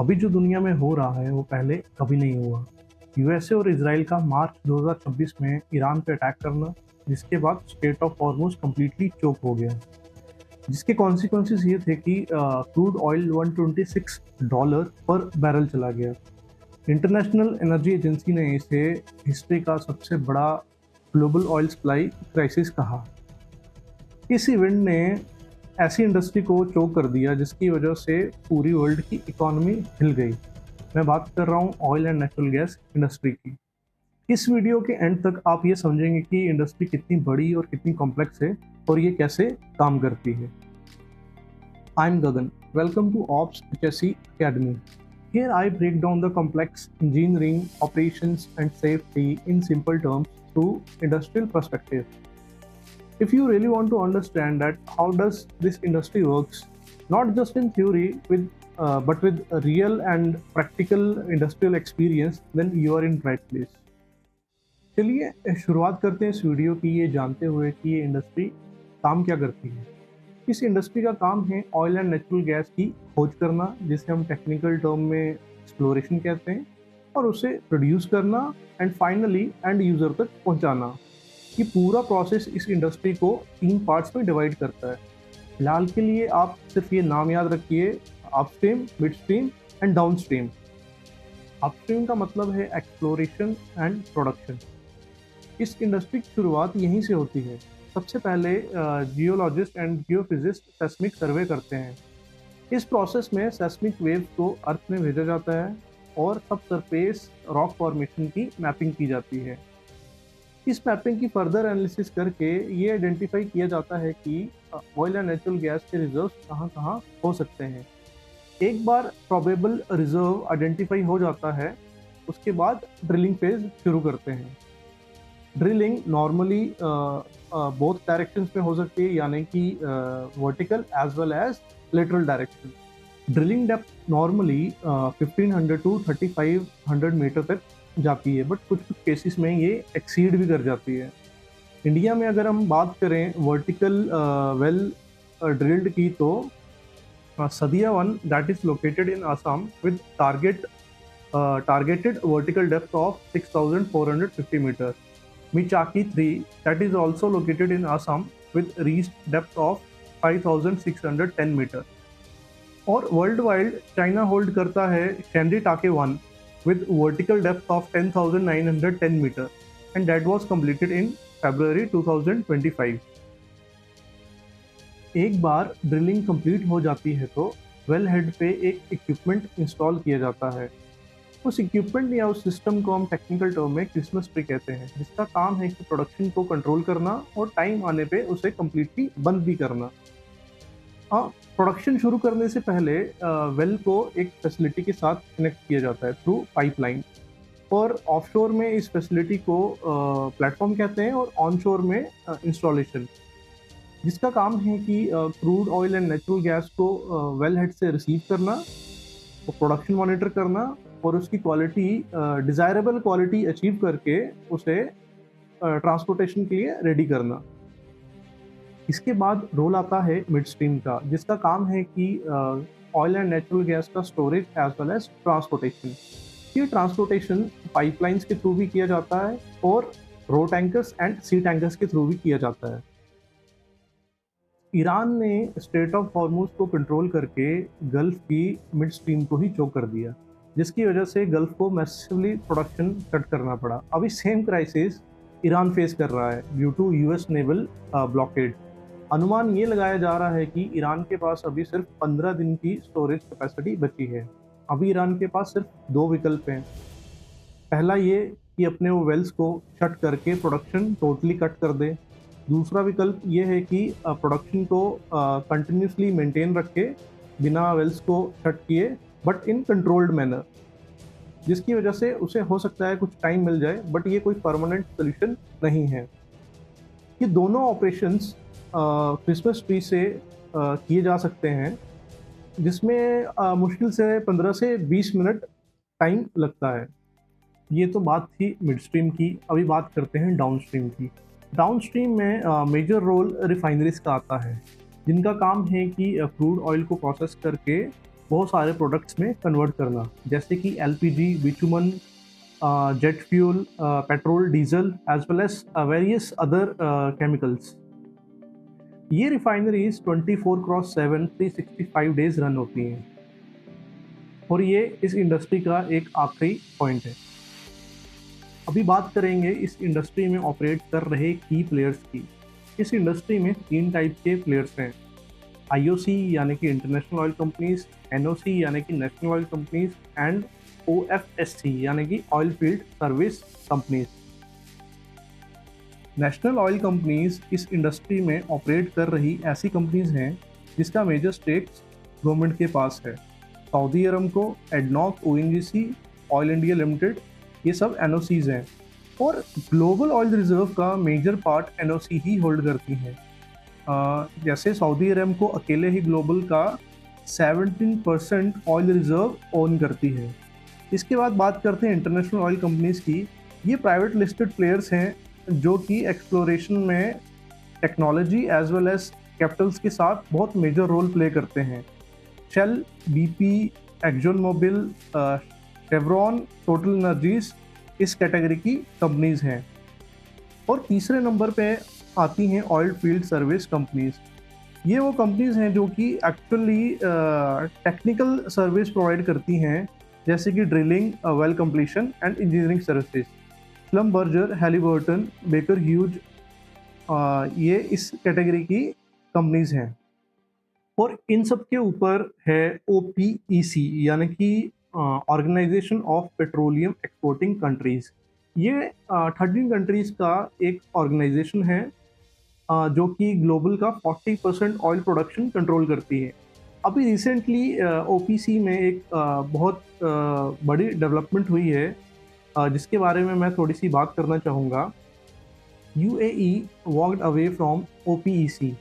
अभी जो दुनिया में हो रहा है वो पहले कभी नहीं हुआ। यूएसए और इसराइल का मार्च 2026 में ईरान पे अटैक करना, जिसके बाद स्ट्रेट ऑफ हॉर्मुज कंप्लीटली चोक हो गया, जिसके कॉन्सिक्वेंसेस ये थे कि क्रूड ऑयल $126 पर बैरल चला गया। इंटरनेशनल एनर्जी एजेंसी ने इसे हिस्ट्री का सबसे बड़ा ग्लोबल ऑयल सप्लाई क्राइसिस कहा। इस इवेंट ने ऐसी इंडस्ट्री को चोक कर दिया जिसकी वजह से पूरी वर्ल्ड की इकोनॉमी हिल गई। मैं बात कर रहा हूँ oil and natural gas industry की। इस वीडियो के एंड तक आप ये समझेंगे कि इंडस्ट्री कितनी बड़ी और कितनी कॉम्प्लेक्स है और ये कैसे काम करती है। I am Gagan, welcome to ops HSE Academy. Here I break down the complex engineering, operations and safety in simple terms through industrial perspective. If you really want to understand that how does this industry works, not just in theory but with a real and practical industrial experience, then you are in right place. चलिए शुरुआत करते हैं इस video की ये जानते हुए कि ये इंडस्ट्री काम क्या करती है। इस इंडस्ट्री का काम है ऑयल एंड नेचुरल गैस की खोज करना, जिसे हम टेक्निकल टर्म में एक्सप्लोरेशन कहते हैं, और उसे प्रोड्यूस करना एंड फाइनली एंड यूज़र तक पहुंचाना। ये पूरा प्रोसेस इस इंडस्ट्री को 3 पार्ट्स में डिवाइड करता है। फिलहाल के लिए आप सिर्फ ये नाम याद रखिए, upstream, midstream and downstream. Upstream का मतलब है एक्सप्लोरेशन एंड प्रोडक्शन। इस इंडस्ट्री की शुरुआत यहीं से होती है। सबसे पहले जियोलॉजिस्ट एंड जियोफिजिस्ट सेस्मिक सर्वे करते हैं। इस प्रोसेस में सेस्मिक वेव्स को अर्थ में भेजा जाता है और सब सरफेस रॉक फॉर्मेशन की मैपिंग की जाती है। इस मैपिंग की फर्दर एनालिसिस करके ये आइडेंटिफाई किया जाता है कि ऑयल एंड नेचुरल गैस के रिजर्व्स कहाँ कहाँ हो सकते हैं। एक बार प्रोबेबल रिजर्व आइडेंटिफाई हो जाता है, उसके बाद ड्रिलिंग फेज शुरू करते हैं। ड्रिलिंग नॉर्मली बोथ डायरेक्शंस में हो सकती है, यानी कि vertical as well as lateral direction. Drilling depth normally 1500 to 3500 metre तक जाती है, बट कुछ कुछ केसेस में ये एक्सीड भी कर जाती है। इंडिया में अगर हम बात करें वर्टिकल वेल ड्रिल्ड की, तो सदिया 1 that is located in Assam with targeted vertical depth of 6450 meters. Michaki 3 that is also located in Assam with reached depth of 5610 meters. और वर्ल्ड वाइड चाइना होल्ड करता है शेंडी टाके 1 with vertical depth of 10,910 meters and that was completed in February 2025. एक बार drilling complete हो जाती है तो वेल हेड पे एक इक्विपमेंट इंस्टॉल किया जाता है। उस इक्विपमेंट या उस सिस्टम को हम टेक्निकल टर्म में क्रिसमस ट्री कहते हैं, जिसका काम है कि प्रोडक्शन को कंट्रोल करना और टाइम आने पे उसे कम्प्लीटली बंद भी करना। प्रोडक्शन शुरू करने से पहले वेल को एक फैसिलिटी के साथ कनेक्ट किया जाता है थ्रू पाइपलाइन, और ऑफशोर में इस फैसिलिटी को प्लेटफॉर्म कहते हैं, और ऑनशोर में इंस्टॉलेशन, जिसका काम है कि crude oil and natural gas को वेल हेड से रिसीव करना, प्रोडक्शन मॉनिटर करना और उसकी क्वालिटी डिज़ायरेबल क्वालिटी अचीव करके उसे ट्रांसपोर्टेशन के लिए रेडी करना। इसके बाद रोल आता है मिड स्ट्रीम का, जिसका काम है कि ऑयल एंड नेचुरल गैस का storage as well as transportation. ये ट्रांसपोर्टेशन पाइपलाइंस के थ्रू भी किया जाता है और road tankers and sea tankers के थ्रू भी किया जाता है। ईरान ने स्ट्रेट ऑफ हॉर्मुज को कंट्रोल करके गल्फ की मिड स्ट्रीम को ही चोक कर दिया, जिसकी वजह से गल्फ को मैसिवली प्रोडक्शन कट करना पड़ा। अभी सेम क्राइसिस ईरान फेस कर रहा है due to US naval blockade. अनुमान ये लगाया जा रहा है कि ईरान के पास अभी सिर्फ 15 दिन की स्टोरेज कैपेसिटी बची है। अभी ईरान के पास सिर्फ 2 विकल्प हैं। पहला ये कि अपने वो वेल्स को शट करके प्रोडक्शन टोटली कट कर दे। दूसरा विकल्प ये है कि प्रोडक्शन को कंटिन्यूसली मेंटेन रखे बिना वेल्स को शट किए, बट इन कंट्रोल्ड मैनर, जिसकी वजह से उसे हो सकता है कुछ टाइम मिल जाए, बट ये कोई परमानेंट सोल्यूशन नहीं है। ये दोनों ऑपरेशंस क्रिसमस ट्री से किए जा सकते हैं, जिसमें मुश्किल से 15 से 20 मिनट टाइम लगता है। ये तो बात थी मिड स्ट्रीम की। अभी बात करते हैं डाउन स्ट्रीम की। डाउन स्ट्रीम में मेजर रोल रिफाइनरीज का आता है, जिनका काम है कि क्रूड ऑयल को प्रोसेस करके बहुत सारे प्रोडक्ट्स में कन्वर्ट करना, जैसे कि LPG, bitumen, jet fuel, petrol, diesel as well as various other chemicals. ये रिफाइनरीज 24/7 365 डेज रन होती हैं और ये इस इंडस्ट्री का एक आखिरी पॉइंट है। अभी बात करेंगे इस इंडस्ट्री में ऑपरेट कर रहे की प्लेयर्स की। इस इंडस्ट्री में 3 टाइप के प्लेयर्स हैं। आईओसी यानी कि इंटरनेशनल ऑयल कंपनीज, एनओसी यानी कि नेशनल ऑयल कंपनीज एंड ओएफएससी यानी कि oil field service companies. National oil companies इस इंडस्ट्री में ऑपरेट कर रही ऐसी कंपनीज हैं जिसका मेजर स्टेक्स गवर्नमेंट के पास है। Saudi Aramco, ADNOC, ONGC, oil India limited, ये सब एनओसीज हैं और ग्लोबल ऑयल रिजर्व का मेजर पार्ट एनओसी ही होल्ड करती हैं। जैसे सऊदी अरमको अकेले ही ग्लोबल का 17% ऑयल रिजर्व ओन करती है। इसके बाद बात करते हैं इंटरनेशनल ऑयल कंपनीज की। ये प्राइवेट लिस्टेड प्लेयर्स हैं जो कि एक्सप्लोरेशन में technology as well as capitals के साथ बहुत मेजर रोल प्ले करते हैं। Shell, BP, Exxon Mobil, Chevron, Total Energies इस कैटेगरी की कंपनीज हैं। और तीसरे नंबर पे आती हैं ऑयल फील्ड सर्विस कंपनीज। ये वो कंपनीज हैं जो कि एक्चुअली टेक्निकल सर्विस प्रोवाइड करती हैं, जैसे कि drilling, well completion and engineering services. Schlumberger, Halliburton, Baker Hughes, ये इस कैटेगरी की कंपनीज हैं। और इन सब के ऊपर है ओपीईसी यानी कि organisation of petroleum exporting countries. ये 13 कंट्रीज का एक ऑर्गेनाइजेशन है जो कि ग्लोबल का 40% ऑयल प्रोडक्शन कंट्रोल करती है। अभी रिसेंटली ओपीसी में एक बहुत बड़ी डेवलपमेंट हुई है जिसके बारे में मैं थोड़ी सी बात करना चाहूँगा। UAE walked away from OPEC.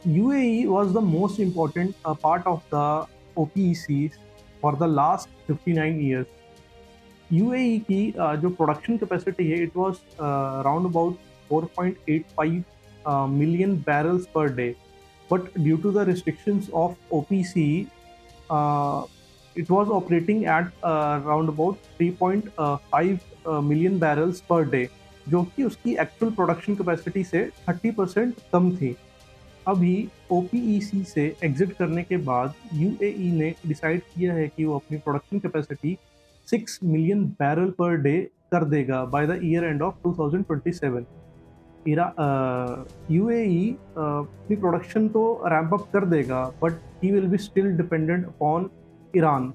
UAE was the most important part of the OPEC for the last 59 years. UAE की जो प्रोडक्शन कैपेसिटी है, it was round about 4.85 million barrels per day, but due to the restrictions of OPC it was operating at around about 3.5 million barrels per day, जो कि उसकी actual production capacity से 30% कम थी। अभी OPEC से exit करने के बाद यूएई ने डिसाइड किया है कि वो अपनी production capacity 6 million barrel per day कर देगा by the year end of 2027। UAE अपनी प्रोडक्शन तो रैंप अप कर देगा, but he will be still dependent upon Iran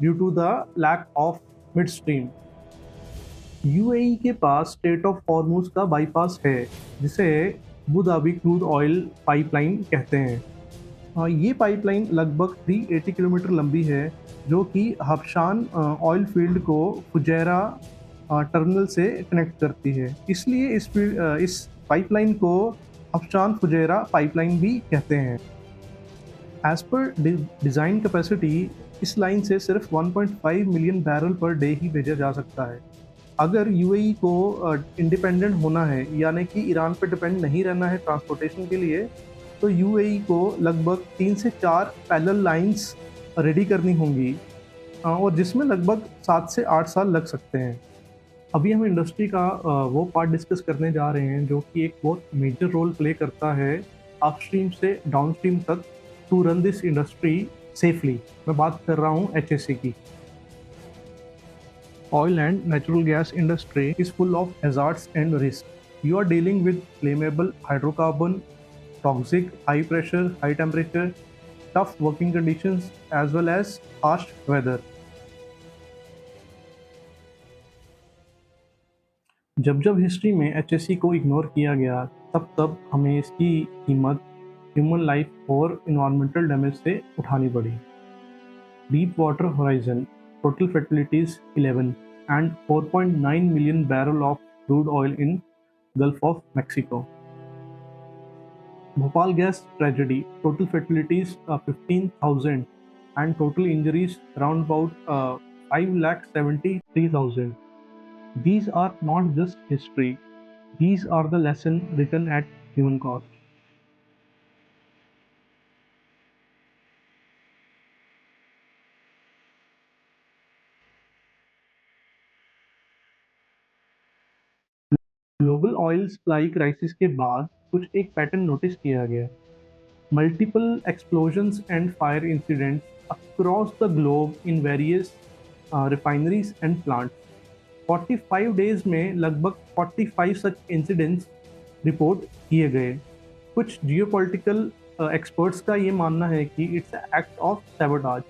due to the lack of midstream. UAE के पास state of Hormuz का bypass है, जिसे Abu Dhabi crude oil pipeline कहते हैं। ये पाइपलाइन लगभग 380 किलोमीटर लंबी है, जो कि हबशान ऑयल फील्ड को फुजैरा टर्मिनल से कनेक्ट करती है। इसलिए इस पाइपलाइन को हबशान फुजैरा पाइपलाइन भी कहते हैं। एज पर डिज़ाइन कैपेसिटी इस लाइन से सिर्फ 1.5 मिलियन बैरल पर डे ही भेजा जा सकता है। अगर यूएई को इंडिपेंडेंट होना है, यानी कि ईरान पर डिपेंड नहीं रहना है ट्रांसपोर्टेशन के लिए, तो यूएई को लगभग 3 से 4 पैरेलल लाइंस रेडी करनी होंगी और जिसमें लगभग 7 से 8 साल लग सकते हैं। अभी हम इंडस्ट्री का वो पार्ट डिस्कस करने जा रहे हैं जो कि एक बहुत मेजर रोल प्ले करता है अपस्ट्रीम से डाउनस्ट्रीम तक to run this industry safely. मैं बात कर रहा हूँ एचएससी की। Oil and natural gas industry is full of hazards and risks. You are dealing with flammable hydrocarbon, toxic, high pressure, high temperature, tough working conditions, as well as harsh weather. जब जब history में HSC को ignore किया गया, तब तब हमें इसकी कीमत ह्यूमन लाइफ और इन्वायरमेंटल डैमेज से उठानी पड़ी। Deep water horizon, total fatalities 11 and 4.9 million barrel of crude oil in Gulf of Mexico. Bhopal gas tragedy, total fatalities 15,000 and total injuries around about 5,73,000. These are not just history, these are the lesson written at human cost. Global oil supply crisis के बाद कुछ एक pattern notice किया गया। Multiple explosions and fire incidents across the globe in various refineries and plants. 45 days में लगभग 45 such incidents report किए गए। कुछ जियोपॉलिटिकल एक्सपर्ट्स का ये मानना है कि it's act of sabotage,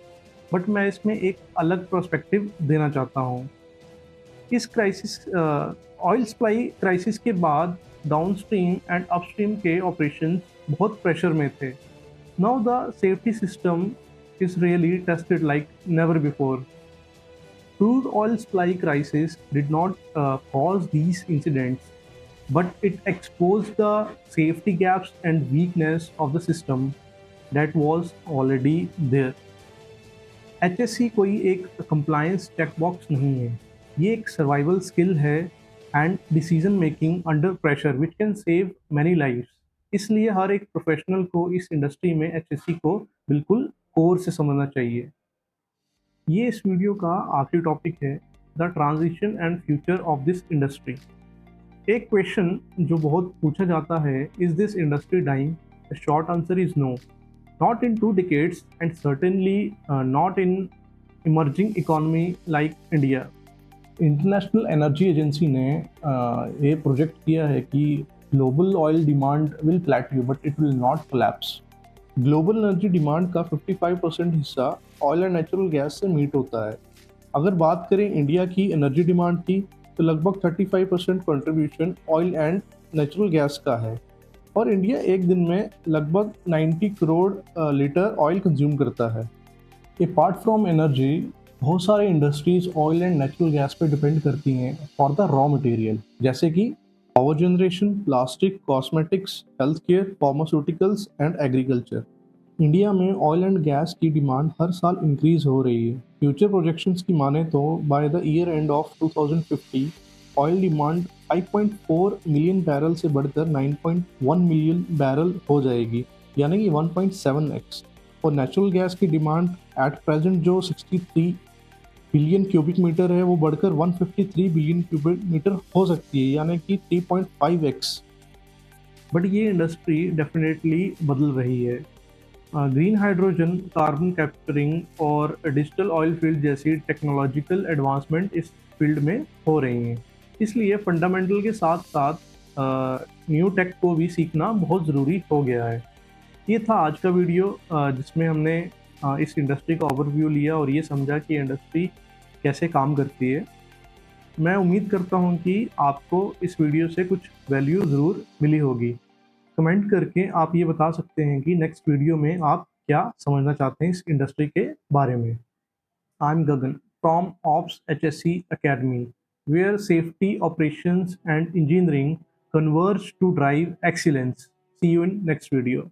but मैं इसमें एक अलग पर्सपेक्टिव देना चाहता हूँ। इस क्राइसिस ऑयल सप्लाई क्राइसिस के बाद डाउनस्ट्रीम एंड अपस्ट्रीम के ऑपरेशंस बहुत प्रेशर में थे। Now the safety system is really tested like never before. Crude oil supply crisis did not cause these incidents, but it exposed the safety gaps and weakness of the system that was already there. HSC कोई एक compliance checkbox नहीं है, ये एक survival skill है and decision making under pressure which can save many lives. इसलिए हर एक professional को इस इंडस्ट्री में HSC को बिल्कुल कोर से समझना चाहिए। ये इस वीडियो का आखिरी टॉपिक है, the transition and future of this industry. एक क्वेश्चन जो बहुत पूछा जाता है, is this industry dying? The short answer is no, not in 2 decades and certainly not in emerging economy like India. International energy agency ने ये project किया है कि global oil demand will plateau but it will not collapse. Global energy demand का 55% हिस्सा oil and natural gas से meet होता है। अगर बात करें इंडिया की एनर्जी डिमांड की, तो लगभग 35% contribution oil and natural gas का है, और इंडिया एक दिन में लगभग 90 करोड़ लीटर ऑयल कंज्यूम करता है। अपार्ट फ्रॉम एनर्जी, बहुत सारे industries oil and natural gas पे डिपेंड करती हैं फॉर द रॉ मटेरियल, जैसे कि power generation, plastic, cosmetics, health care, pharmaceuticals and agriculture. India में ऑयल एंड गैस की डिमांड हर साल इंक्रीज हो रही है। फ्यूचर प्रोजेक्शंस की माने तो bye the year end of 2050 oil demand 5.4 million barrel से बढ़कर 9.1 मिलियन बैरल हो जाएगी, यानी कि 1.7x। और नेचुरल गैस की डिमांड एट प्रेजेंट जो 63 बिलियन क्यूबिक मीटर है, वो बढ़कर 153 बिलियन क्यूबिक मीटर हो सकती है, यानी कि 3.5x। बट ये इंडस्ट्री डेफिनेटली बदल रही है। ग्रीन हाइड्रोजन, कार्बन कैप्चरिंग और डिजिटल ऑयल फील्ड जैसी टेक्नोलॉजिकल एडवांसमेंट इस फील्ड में हो रही हैं। इसलिए फंडामेंटल के साथ साथ न्यू टेक को भी सीखना बहुत ज़रूरी हो गया है। ये था आज का वीडियो, जिसमें हमने इस इंडस्ट्री का ओवरव्यू लिया और ये समझा कि इंडस्ट्री कैसे काम करती है। मैं उम्मीद करता हूँ कि आपको इस वीडियो से कुछ वैल्यू ज़रूर मिली होगी। कमेंट करके आप ये बता सकते हैं कि नेक्स्ट वीडियो में आप क्या समझना चाहते हैं इस इंडस्ट्री के बारे में। आई am Gagan from ops HSC Academy, where safety, operations and engineering converge to drive excellence. See you in next video.